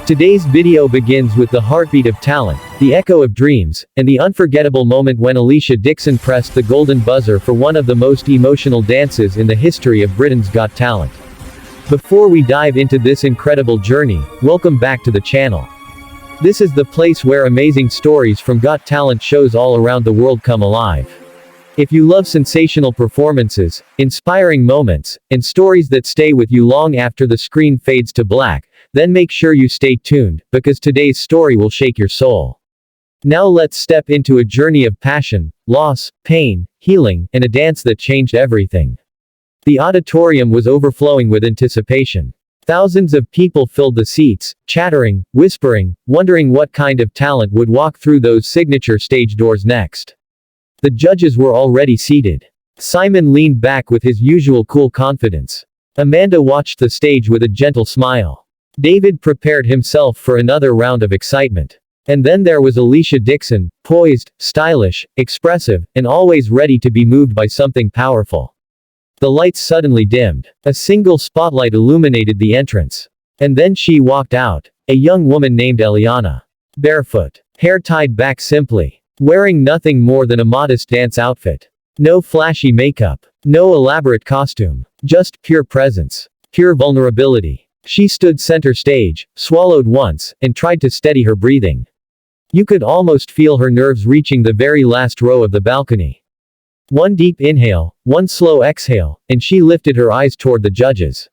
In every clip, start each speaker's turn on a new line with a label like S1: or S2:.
S1: Today's video begins with the heartbeat of talent, the echo of dreams, and the unforgettable moment when Alesha Dixon pressed the golden buzzer for one of the most emotional dances in the history of Britain's Got Talent. Before we dive into this incredible journey, welcome back to the channel. This is the place where amazing stories from Got Talent shows all around the world come alive. If you love sensational performances, inspiring moments, and stories that stay with you long after the screen fades to black, then make sure you stay tuned, because today's story will shake your soul. Now let's step into a journey of passion, loss, pain, healing, and a dance that changed everything. The auditorium was overflowing with anticipation. Thousands of people filled the seats, chattering, whispering, wondering what kind of talent would walk through those signature stage doors next. The judges were already seated. Simon leaned back with his usual cool confidence. Amanda watched the stage with a gentle smile. David prepared himself for another round of excitement. And then there was Alesha Dixon, poised, stylish, expressive, and always ready to be moved by something powerful. The lights suddenly dimmed. A single spotlight illuminated the entrance. And then she walked out, a young woman named Eliana. Barefoot. Hair tied back simply. Wearing nothing more than a modest dance outfit. No flashy makeup. No elaborate costume. Just pure presence. Pure vulnerability. She stood center stage, swallowed once, and tried to steady her breathing. You could almost feel her nerves reaching the very last row of the balcony. One deep inhale, one slow exhale, and she lifted her eyes toward the judges.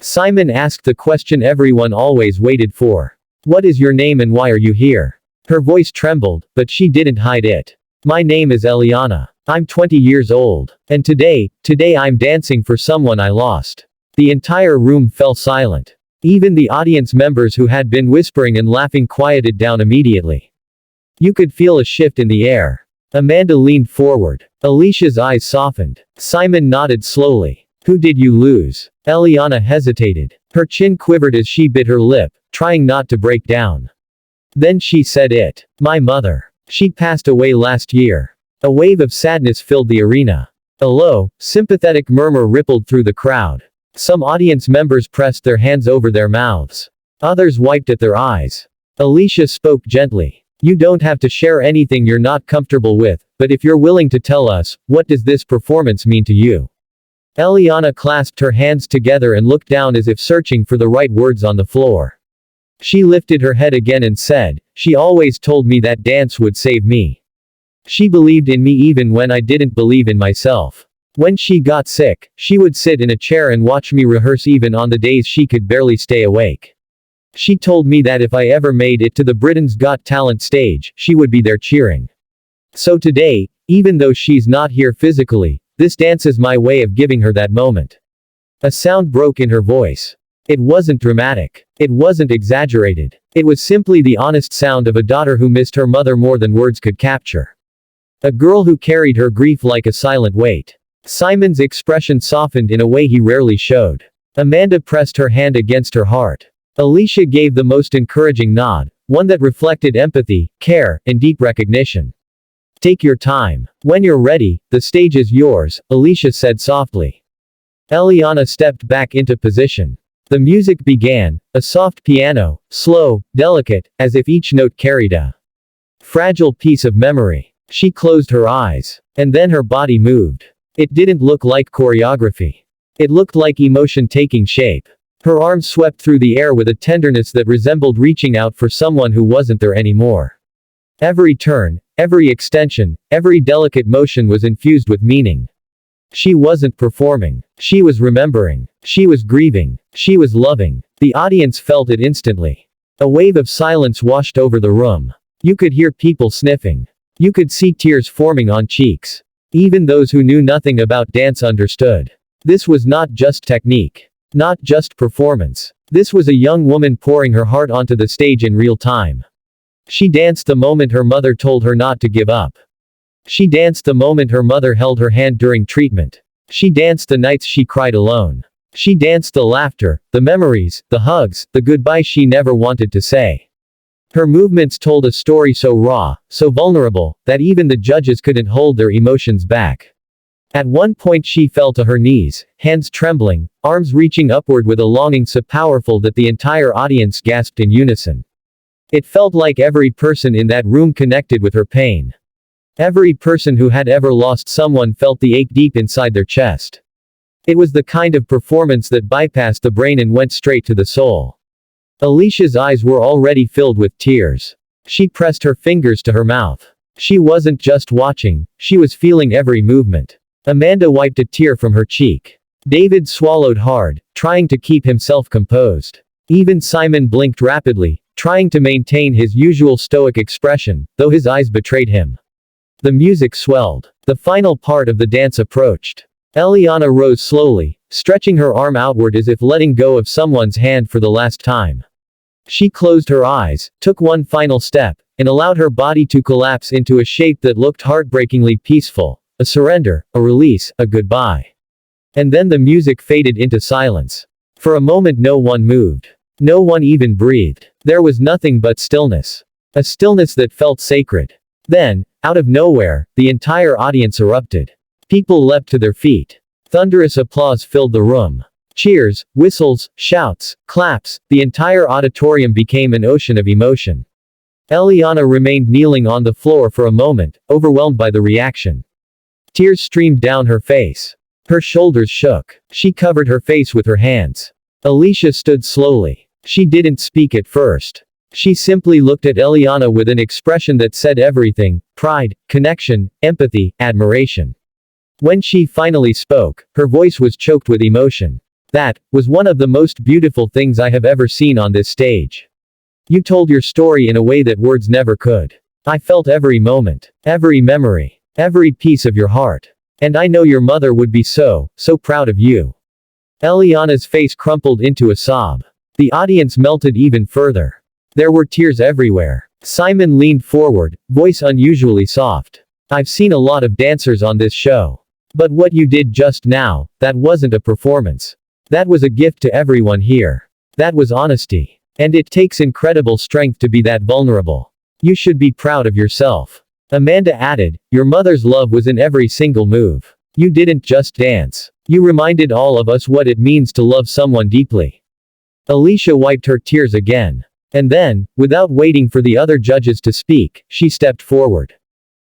S1: Simon asked the question everyone always waited for. What is your name and why are you here? Her voice trembled, but she didn't hide it. My name is Eliana. I'm 20 years old. And today I'm dancing for someone I lost. The entire room fell silent. Even the audience members who had been whispering and laughing quieted down immediately. You could feel a shift in the air. Amanda leaned forward. Alesha's eyes softened. Simon nodded slowly. Who did you lose? Eliana hesitated. Her chin quivered as she bit her lip, trying not to break down. Then she said it. My mother. She passed away last year. A wave of sadness filled the arena. A low, sympathetic murmur rippled through the crowd. Some audience members pressed their hands over their mouths. Others wiped at their eyes. Alesha spoke gently. You don't have to share anything you're not comfortable with, but if you're willing to tell us, what does this performance mean to you? Eliana clasped her hands together and looked down as if searching for the right words on the floor. She lifted her head again and said, she always told me that dance would save me. She believed in me even when I didn't believe in myself. When she got sick, she would sit in a chair and watch me rehearse even on the days she could barely stay awake. She told me that if I ever made it to the Britain's Got Talent stage, she would be there cheering. So today, even though she's not here physically, this dance is my way of giving her that moment. A sound broke in her voice. It wasn't dramatic. It wasn't exaggerated. It was simply the honest sound of a daughter who missed her mother more than words could capture. A girl who carried her grief like a silent weight. Simon's expression softened in a way he rarely showed. Amanda pressed her hand against her heart. Alesha gave the most encouraging nod, one that reflected empathy, care, and deep recognition. Take your time. When you're ready, the stage is yours, Alesha said softly. Eliana stepped back into position. The music began, a soft piano, slow, delicate, as if each note carried a fragile piece of memory. She closed her eyes. And then her body moved. It didn't look like choreography. It looked like emotion taking shape. Her arms swept through the air with a tenderness that resembled reaching out for someone who wasn't there anymore. Every turn, every extension, every delicate motion was infused with meaning. She wasn't performing. She was remembering. She was grieving. She was loving. The audience felt it instantly. A wave of silence washed over the room. You could hear people sniffing. You could see tears forming on cheeks. Even those who knew nothing about dance understood. This was not just technique. Not just performance. This was a young woman pouring her heart onto the stage in real time. She danced the moment her mother told her not to give up. She danced the moment her mother held her hand during treatment. She danced the nights she cried alone. She danced the laughter, the memories, the hugs, the goodbyes she never wanted to say. Her movements told a story so raw, so vulnerable, that even the judges couldn't hold their emotions back. At one point she fell to her knees, hands trembling, arms reaching upward with a longing so powerful that the entire audience gasped in unison. It felt like every person in that room connected with her pain. Every person who had ever lost someone felt the ache deep inside their chest. It was the kind of performance that bypassed the brain and went straight to the soul. Alesha's eyes were already filled with tears. She pressed her fingers to her mouth. She wasn't just watching, she was feeling every movement. Amanda wiped a tear from her cheek. David swallowed hard, trying to keep himself composed. Even Simon blinked rapidly, trying to maintain his usual stoic expression, though his eyes betrayed him. The music swelled. The final part of the dance approached. Eliana rose slowly, stretching her arm outward as if letting go of someone's hand for the last time. She closed her eyes, took one final step, and allowed her body to collapse into a shape that looked heartbreakingly peaceful. A surrender, a release, a goodbye. And then the music faded into silence. For a moment no one moved. No one even breathed. There was nothing but stillness. A stillness that felt sacred. Then, out of nowhere, the entire audience erupted. People leapt to their feet. Thunderous applause filled the room. Cheers, whistles, shouts, claps, the entire auditorium became an ocean of emotion. Eliana remained kneeling on the floor for a moment, overwhelmed by the reaction. Tears streamed down her face. Her shoulders shook. She covered her face with her hands. Alesha stood slowly. She didn't speak at first. She simply looked at Eliana with an expression that said everything: pride, connection, empathy, admiration. When she finally spoke, her voice was choked with emotion. That was one of the most beautiful things I have ever seen on this stage. You told your story in a way that words never could. I felt every moment, every memory, every piece of your heart. And I know your mother would be so proud of you. Eliana's face crumpled into a sob. The audience melted even further. There were tears everywhere. Simon leaned forward, voice unusually soft. I've seen a lot of dancers on this show. But what you did just now, that wasn't a performance. That was a gift to everyone here. That was honesty. And it takes incredible strength to be that vulnerable. You should be proud of yourself. Amanda added, your mother's love was in every single move. You didn't just dance. You reminded all of us what it means to love someone deeply. Alesha wiped her tears again. And then, without waiting for the other judges to speak, she stepped forward.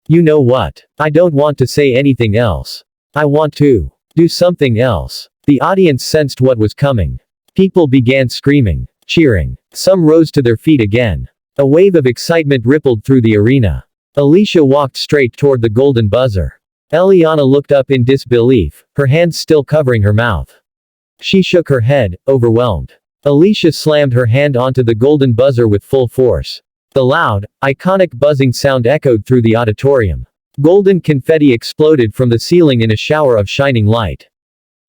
S1: You know what? I don't want to say anything else. I want to do something else. The audience sensed what was coming. People began screaming, cheering. Some rose to their feet again. A wave of excitement rippled through the arena. Alesha walked straight toward the golden buzzer. Eliana looked up in disbelief, her hands still covering her mouth. She shook her head, overwhelmed. Alesha slammed her hand onto the golden buzzer with full force. The loud, iconic buzzing sound echoed through the auditorium. Golden confetti exploded from the ceiling in a shower of shining light.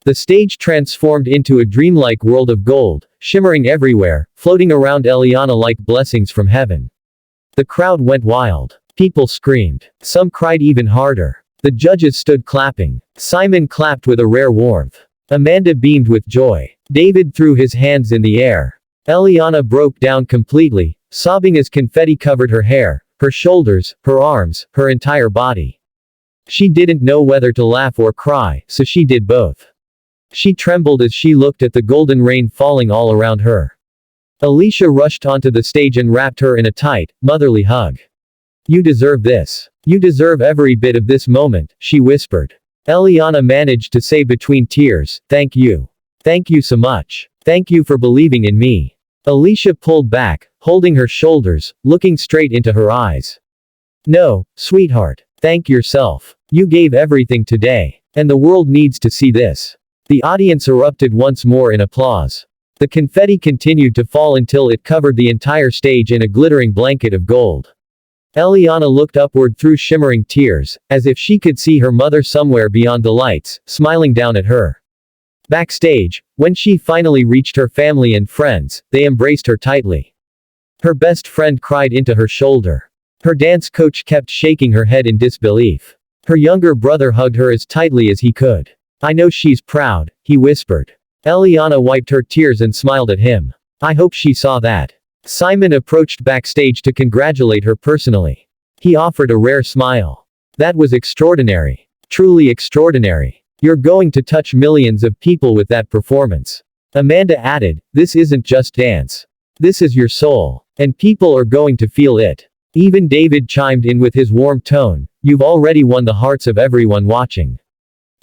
S1: The stage transformed into a dreamlike world of gold, shimmering everywhere, floating around Eliana like blessings from heaven. The crowd went wild. People screamed. Some cried even harder. The judges stood clapping. Simon clapped with a rare warmth. Amanda beamed with joy. David threw his hands in the air. Eliana broke down completely, sobbing as confetti covered her hair, her shoulders, her arms, her entire body. She didn't know whether to laugh or cry, so she did both. She trembled as she looked at the golden rain falling all around her. Alesha rushed onto the stage and wrapped her in a tight, motherly hug. You deserve this. You deserve every bit of this moment, she whispered. Eliana managed to say between tears, thank you. Thank you so much. Thank you for believing in me. Alesha pulled back, holding her shoulders, looking straight into her eyes. No, sweetheart. Thank yourself. You gave everything today. And the world needs to see this. The audience erupted once more in applause. The confetti continued to fall until it covered the entire stage in a glittering blanket of gold. Eliana looked upward through shimmering tears, as if she could see her mother somewhere beyond the lights, smiling down at her. Backstage, when she finally reached her family and friends, they embraced her tightly. Her best friend cried into her shoulder. Her dance coach kept shaking her head in disbelief. Her younger brother hugged her as tightly as he could. I know she's proud, he whispered. Eliana wiped her tears and smiled at him. I hope she saw that. Simon approached backstage to congratulate her personally. He offered a rare smile. That was extraordinary. Truly extraordinary. You're going to touch millions of people with that performance. Amanda added, this isn't just dance. This is your soul. And people are going to feel it. Even David chimed in with his warm tone, you've already won the hearts of everyone watching.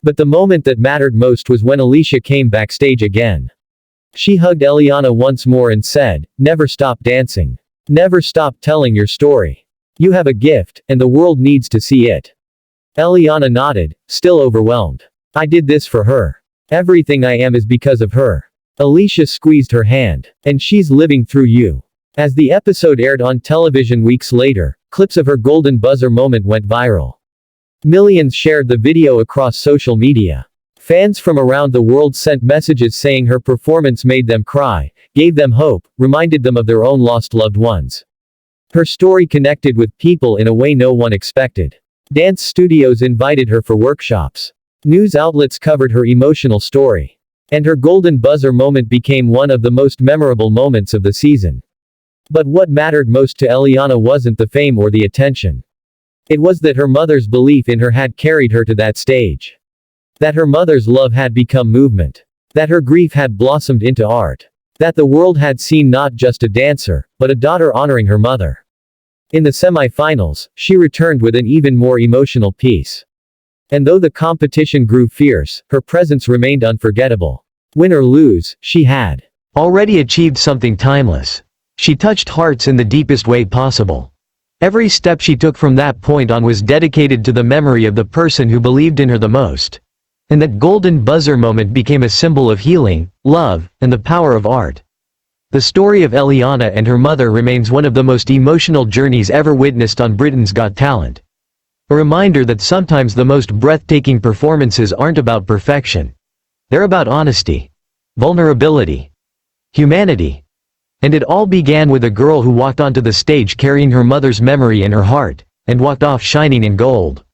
S1: But the moment that mattered most was when Alesha came backstage again. She hugged Eliana once more and said, never stop dancing. Never stop telling your story. You have a gift, and the world needs to see it. Eliana nodded, still overwhelmed. I did this for her. Everything I am is because of her. Alesha squeezed her hand. And she's living through you. As the episode aired on television weeks later, clips of her golden buzzer moment went viral. Millions shared the video across social media. Fans from around the world sent messages saying her performance made them cry, gave them hope, reminded them of their own lost loved ones. Her story connected with people in a way no one expected. Dance studios invited her for workshops. News outlets covered her emotional story. And her golden buzzer moment became one of the most memorable moments of the season. But what mattered most to Eliana wasn't the fame or the attention. It was that her mother's belief in her had carried her to that stage. That her mother's love had become movement. That her grief had blossomed into art. That the world had seen not just a dancer, but a daughter honoring her mother. In the semi-finals, she returned with an even more emotional piece. And though the competition grew fierce, her presence remained unforgettable. Win or lose, she had already achieved something timeless. She touched hearts in the deepest way possible. Every step she took from that point on was dedicated to the memory of the person who believed in her the most. And that golden buzzer moment became a symbol of healing, love, and the power of art. The story of Eliana and her mother remains one of the most emotional journeys ever witnessed on Britain's Got Talent. A reminder that sometimes the most breathtaking performances aren't about perfection. They're about honesty, vulnerability, humanity. And it all began with a girl who walked onto the stage carrying her mother's memory in her heart, and walked off shining in gold.